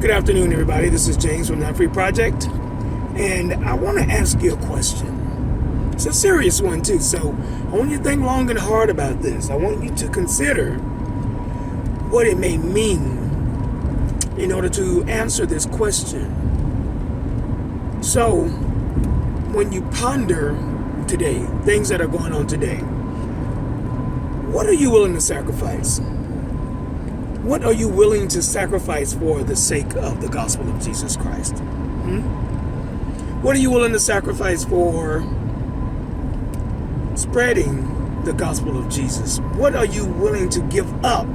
Good afternoon, everybody. This is James from Not Free Project, and I want to ask you a question. It's a serious one, too, so I want you to think long and hard about this. I want you to consider what it may mean in order to answer this question. So, when you ponder today, things that are going on today, what are you willing to sacrifice? What are you willing to sacrifice for the sake of the gospel of Jesus Christ? What are you willing to sacrifice for spreading the gospel of Jesus? What are you willing to give up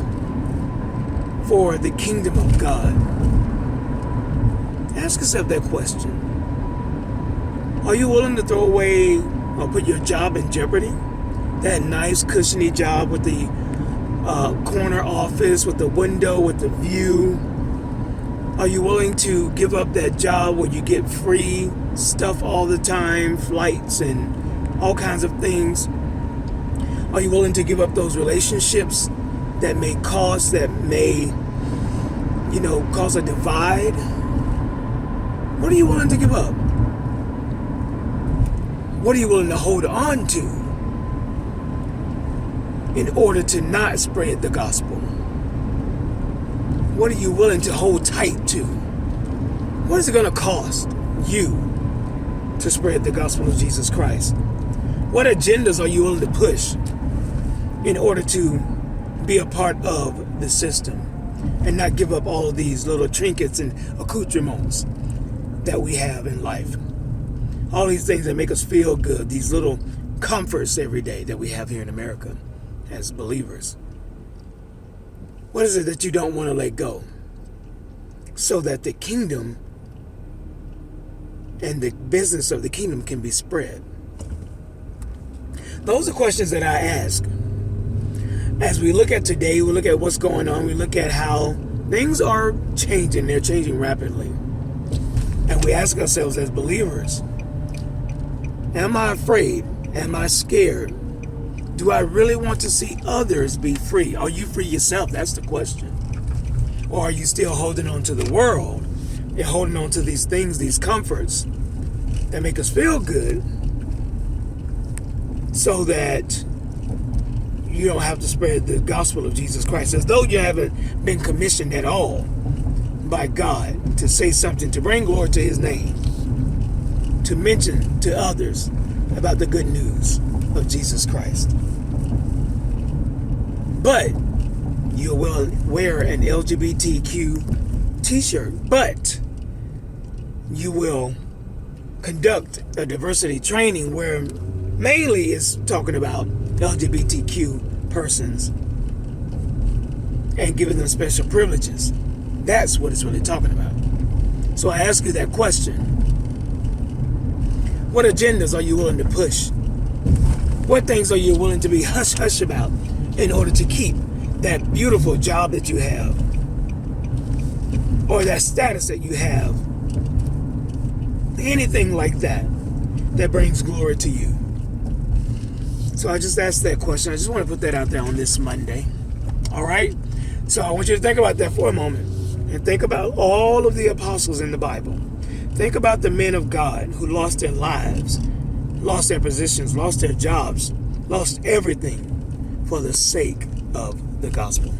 for the kingdom of God? Ask yourself that question. Are you willing to throw away or put your job in jeopardy? That nice, cushiony job with the corner office, with the window, with the view? Are you willing to give up that job where you get free stuff all the time, flights and all kinds of things? Are you willing to give up those relationships that may cause a divide? What are you willing to give up? What are you willing to hold on to in order to not spread the gospel? What are you willing to hold tight to? What is it going to cost you to spread the gospel of Jesus Christ? What agendas are you willing to push in order to be a part of the system and not give up all of these little trinkets and accoutrements that we have in life? All these things that make us feel good, these little comforts every day that we have here in America as believers. What is it that you don't want to let go so that the kingdom and the business of the kingdom can be spread? Those are questions that I ask. As we look at today, we look at what's going on, we look at how things are changing, they're changing rapidly. And we ask ourselves as believers, am I afraid? Am I scared? Do I really want to see others be free? Are you free yourself? That's the question. Or are you still holding on to the world and holding on to these things, these comforts that make us feel good so that you don't have to spread the gospel of Jesus Christ, as though you haven't been commissioned at all by God to say something, to bring glory to his name, to mention to others about the good news of Jesus Christ. But you will wear an LGBTQ t-shirt, but you will conduct a diversity training where mainly is talking about LGBTQ persons and giving them special privileges. That's what it's really talking about. So I ask you that question. What agendas are you willing to push? What things are you willing to be hush-hush about in order to keep that beautiful job that you have or that status that you have? Anything like that that brings glory to you. So I just asked that question. I just want to put that out there on this Monday. All right? So I want you to think about that for a moment and think about all of the apostles in the Bible. Think about the men of God who lost their lives, lost their positions, lost their jobs, lost everything for the sake of the gospel.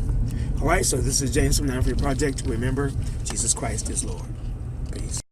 All right, so this is James from Not Free Project. Remember, Jesus Christ is Lord. Peace.